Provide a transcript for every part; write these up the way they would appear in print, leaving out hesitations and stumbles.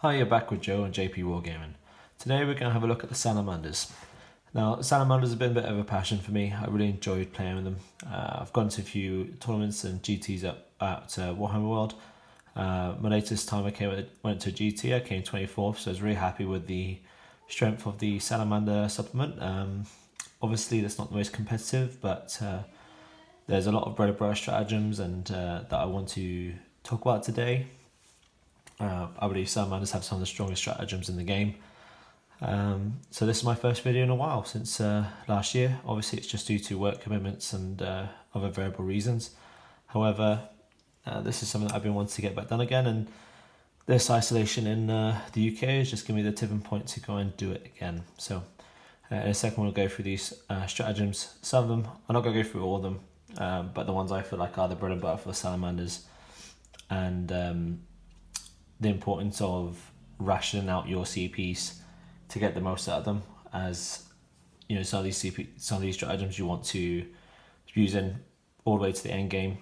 Hi, you're back with Joe and JP Wargaming. Today we're going to have a look at the Salamanders. Now, Salamanders have been a bit of a passion for me. I really enjoyed playing with them. I've gone to a few tournaments and GTs at Warhammer World. My latest time went to a GT, I came 24th, so I was really happy with the strength of the Salamander supplement. Obviously, that's not the most competitive, but there's a lot of bread and butter stratagems and that I want to talk about today. I believe Salamanders have some of the strongest stratagems in the game. So this is my first video in a while, since last year. Obviously it's just due to work commitments and other variable reasons. However, this is something that I've been wanting to get back done again, and this isolation in the UK is just giving me the tipping point to go and do it again. So in a second we'll go through these stratagems. Some of them, I'm not going to go through all of them, but the ones I feel like are the bread and butter for the Salamanders, and the importance of rationing out your CPs to get the most out of them, as you know, some of these stratagems you want to use in all the way to the end game,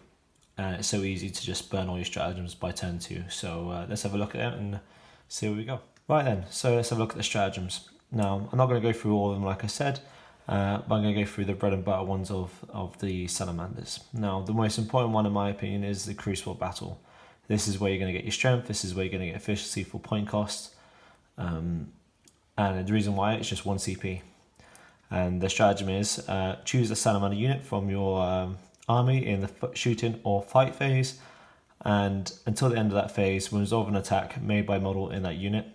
and it's so easy to just burn all your stratagems by turn 2. So let's have a look at it and see where we go. Right then, so let's have a look at the stratagems. Now, I'm not going to go through all of them like I said, but I'm going to go through the bread and butter ones of the Salamanders. Now, the most important one in my opinion is the Crucible Battle. This is where you're going to get your strength, this is where you're going to get efficiency for point cost, and the reason why it's just 1 CP. And the stratagem is choose a Salamander unit from your army in the shooting or fight phase, and until the end of that phase, when resolve an attack made by model in that unit,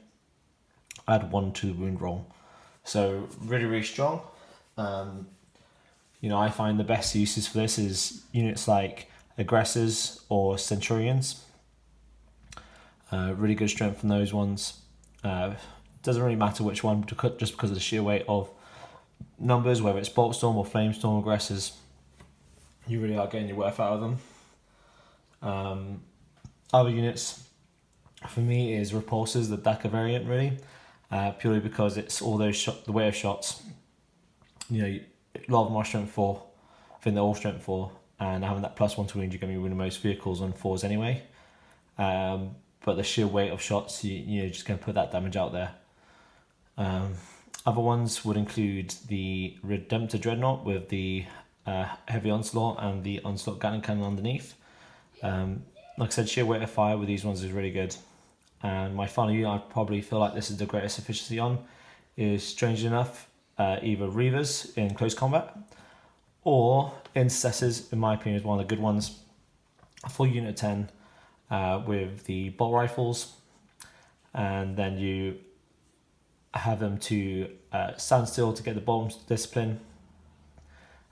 add 1 to the wound roll. So really, really strong. You know, I find the best uses for this is units like aggressors or centurions. Really good strength from those ones. Doesn't really matter which one, just because of the sheer weight of numbers, whether it's Boltstorm or Flamestorm aggressors, you really are getting your worth out of them. Other units for me is Repulsors, the DACA variant, really, purely because it's all those the way of shots. You know, a lot of them are strength 4. I think they're all strength 4, and having that +1 to wound, you're going to be winning most vehicles on 4s anyway. But the sheer weight of shots, you're just going to put that damage out there. Other ones would include the Redemptor Dreadnought with the Heavy Onslaught and the Onslaught Gatling Cannon underneath. Like I said, sheer weight of fire with these ones is really good. And my final unit I probably feel like this is the greatest efficiency on is, strangely enough, either Reavers in close combat or Intercessors, in my opinion, is one of the good ones. A full unit of 10 with the bolt rifles, and then you have them to stand still to get the bomb discipline,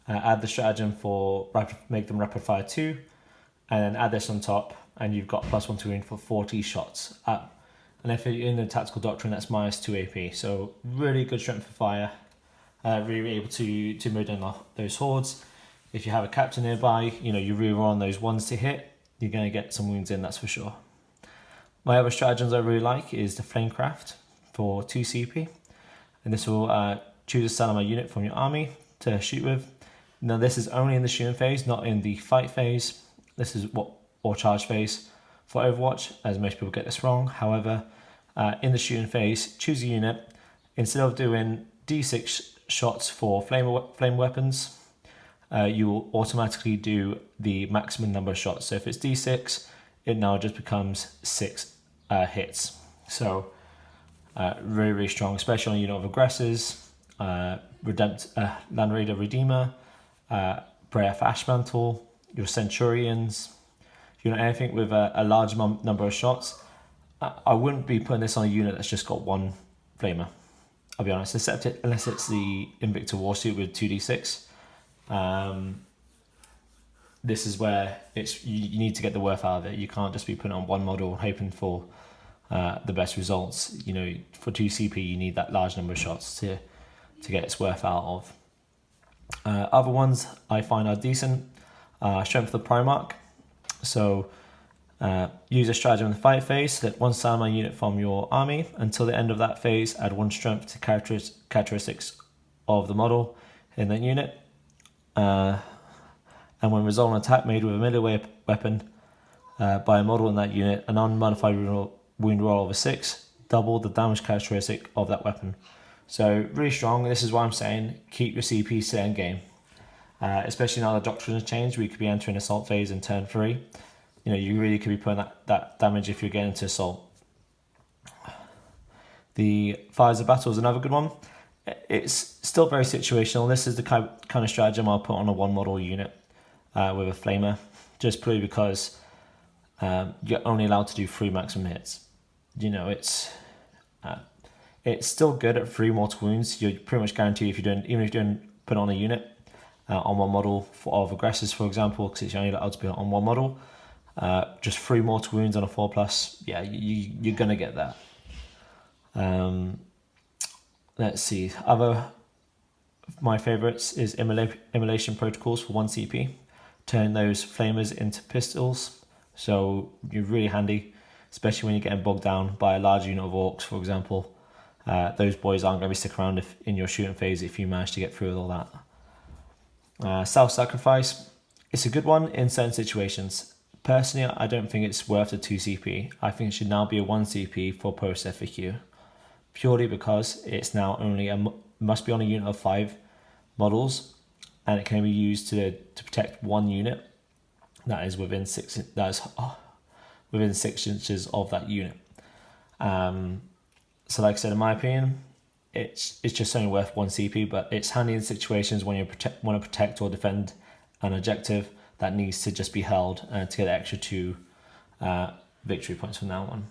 add the stratagem for make them rapid fire 2, and then add this on top, and you've got +1 to wound for 40 shots. And if you're in the tactical doctrine, that's -2 AP. So really good strength for fire, really able to move down those hordes. If you have a captain nearby, you know, you reroll on those ones to hit, you're going to get some wounds in, that's for sure. My other stratagems I really like is the Flamecraft for 2 CP, and this will choose a Salamander unit from your army to shoot with. Now this is only in the shooting phase, not in the fight phase. This is or charge phase for Overwatch, as most people get this wrong. However, in the shooting phase, choose a unit. Instead of doing D6 shots for flame weapons, you will automatically do the maximum number of shots. So if it's D6, it now just becomes 6 hits. So really, really strong, especially on a unit of aggressors, Land Raider Redeemer, Breath Ashmantle, your Centurions, you know, anything with a large number of shots. I wouldn't be putting this on a unit that's just got 1 flamer, I'll be honest, except unless it's the Invicta Warsuit with 2d6. This is where you need to get the worth out of it. You can't just be putting on 1 model hoping for the best results. You know, for 2 CP you need that large number of shots to get its worth out of. Other ones I find are decent. Strength of the Primarch. So use a stratagem in the fight phase, select 1 Salamander unit from your army. Until the end of that phase, add 1 strength to characteristics of the model in that unit. And when resolving an attack made with a melee weapon by a model in that unit, an unmodified wound roll of a 6, double the damage characteristic of that weapon. So really strong. This is why I'm saying keep your CPs to end game. Especially now the doctrine has changed, we could be entering assault phase in turn 3. You really could be putting that damage if you're getting into assault. The Fires of Battle is another good one. It's still very situational. This is the kind of stratagem I'll put on a 1 model unit with a flamer, just purely because you're only allowed to do 3 maximum hits. It's still good at 3 mortal wounds. You're pretty much guaranteed even if you're doing put on a unit on 1 model of aggressors, for example, because it's only allowed to be on 1 model. Just 3 mortal wounds on a 4+. Yeah, you're gonna get that. Let's see. My favorites is immolation protocols for 1 CP. Turn those flamers into pistols. So you're really handy, especially when you're getting bogged down by a large unit of orcs, for example. Those boys aren't going to be sticking around in your shooting phase if you manage to get through with all that. Self-sacrifice. It's a good one in certain situations. Personally, I don't think it's worth a 2 CP. I think it should now be a 1 CP for post FAQ. Purely because it's now only must be on a unit of 5 models, and it can be used to protect 1 unit that is within 6 inches of that unit. So like I said, in my opinion, it's just only worth 1 CP, but it's handy in situations when you want to protect or defend an objective that needs to just be held to get extra 2 victory points from that one.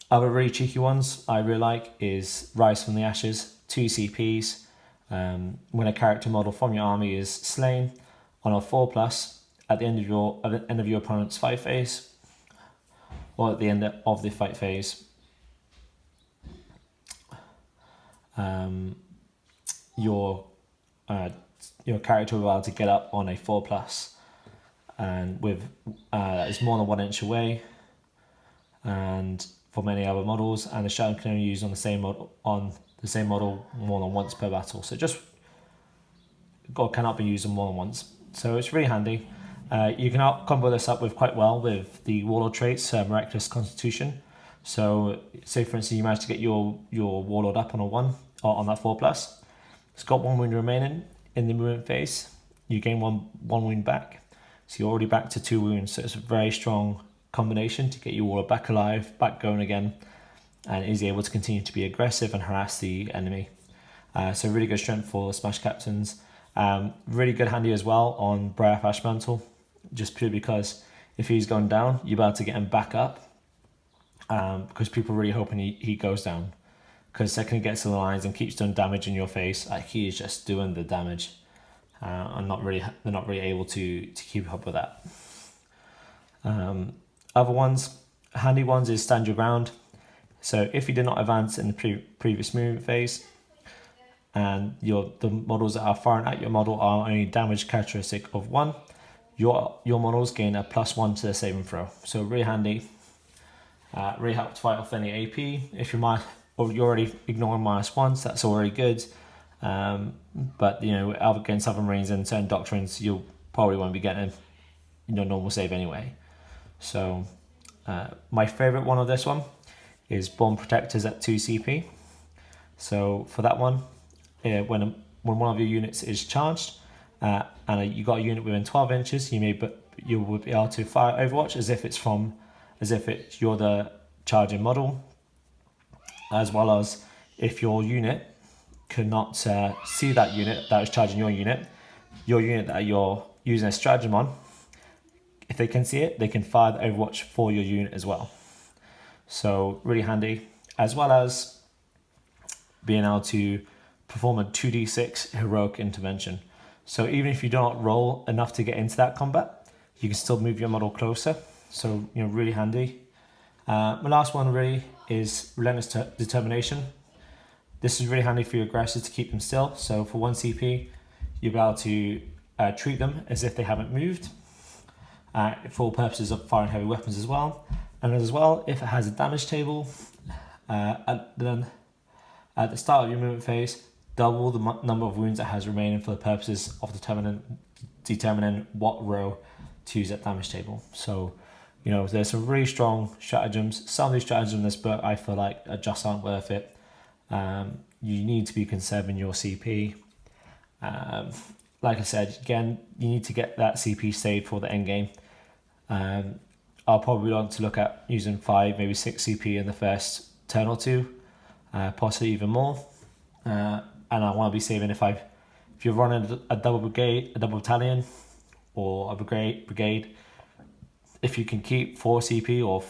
Other really cheeky ones I really like is Rise from the Ashes, 2 CPs. When a character model from your army is slain on a 4+, at the end of your opponent's fight phase, or at the end of the fight phase, your character will be able to get up on a 4+, and with that is more than 1 inch away, and for many other models, and the shadow can only use on the same model more than once per battle. So cannot be used on more than once. So it's really handy. You can combo this up with quite well with the Warlord traits, Miraculous Constitution. So say for instance you manage to get your Warlord up on a 1 or on that 4+. It's got 1 wound remaining in the movement phase. You gain one wound back, so you're already back to 2 wounds. So it's a very strong combination to get you all back alive, back going again, and is able to continue to be aggressive and harass the enemy. So really good strength for Smash Captains. Really good handy as well on Briar Ashmantle, just purely because if he's going down, you're about to get him back up, because people are really hoping he goes down, because the second he gets to the lines and keeps doing damage in your face, he is just doing the damage, and they're not really able to keep up with that. Other ones, handy ones, is Stand Your Ground. So if you did not advance in the previous movement phase, and the models that are firing at your model are only damage characteristic of 1, your models gain a +1 to their saving throw. So really handy. Really help to fight off any AP. If you're already ignoring -1s, that's already good. But against other marines and certain doctrines, you probably won't be getting normal save anyway. So my favorite one of this one is Born Protectors at 2 CP. So for that one, when one of your units is charged, and you got a unit within 12 inches, you will be able to fire Overwatch as if you're the charging model, as well as if your unit could not see that unit that is charging your unit that you're using a stratagem on. If they can see it, they can fire the Overwatch for your unit as well. So really handy, as well as being able to perform a 2d6 heroic intervention. So even if you do not roll enough to get into that combat, you can still move your model closer. So really handy. My last one really is Relentless Determination. This is really handy for your aggressors to keep them still. So for 1 CP, you'll be able to treat them as if they haven't moved, for purposes of firing heavy weapons as well. And as well, if it has a damage table, at the start of your movement phase, double the number of wounds it has remaining for the purposes of determining what row to use that damage table. So You know, there's some really strong stratagems. Some of these stratagems in this book I feel like just aren't worth it. You need to be conserving your CP. Like I said, again, you need to get that CP saved for the end game. I'll probably want to look at using 5, maybe 6 CP in the first turn or two, possibly even more. And I want to be saving if you're running a double brigade, a double battalion, or a brigade, if you can keep 4 CP or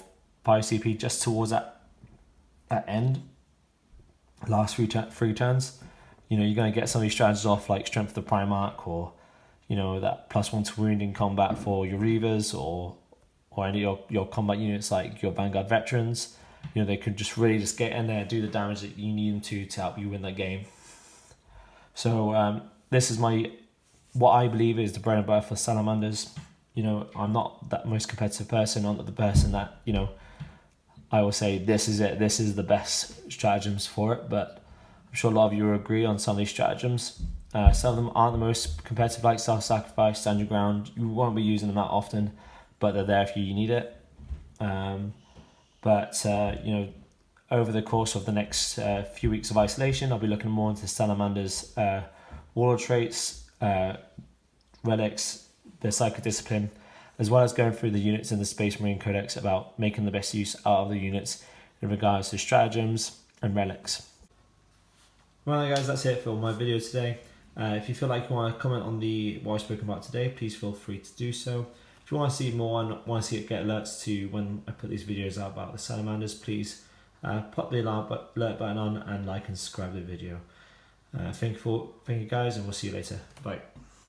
5 CP just towards that end, last 3 turns, you know, you're going to get some of these strategies off, like Strength of the Primarch, or, you know, that +1 to wound in combat for your Reavers, or any of your combat units like your Vanguard veterans. You know, they could just really just get in there, do the damage that you need them to help you win that game. So this is what I believe is the bread and butter for Salamanders. You know, I'm not that most competitive person. I'm not the person that, you know, I will say this is it, this is the best stratagems for it, but I'm sure a lot of you will agree on some of these stratagems. Some of them aren't the most competitive, like self-sacrifice, stand your ground. You won't be using them that often, but they're there if you need it. You know, over the course of the next few weeks of isolation, I'll be looking more into Salamanders' warlord traits, relics, their psychic discipline, as well as going through the units in the Space Marine Codex about making the best use out of the units in regards to stratagems and relics. Well guys, that's it for my video today. If you feel like you want to comment on what I've spoken about today, please feel free to do so. If you want to see more and want to get alerts to when I put these videos out about the Salamanders, please put the alert button on and like and subscribe to the video. Thank you guys, and we'll see you later. Bye.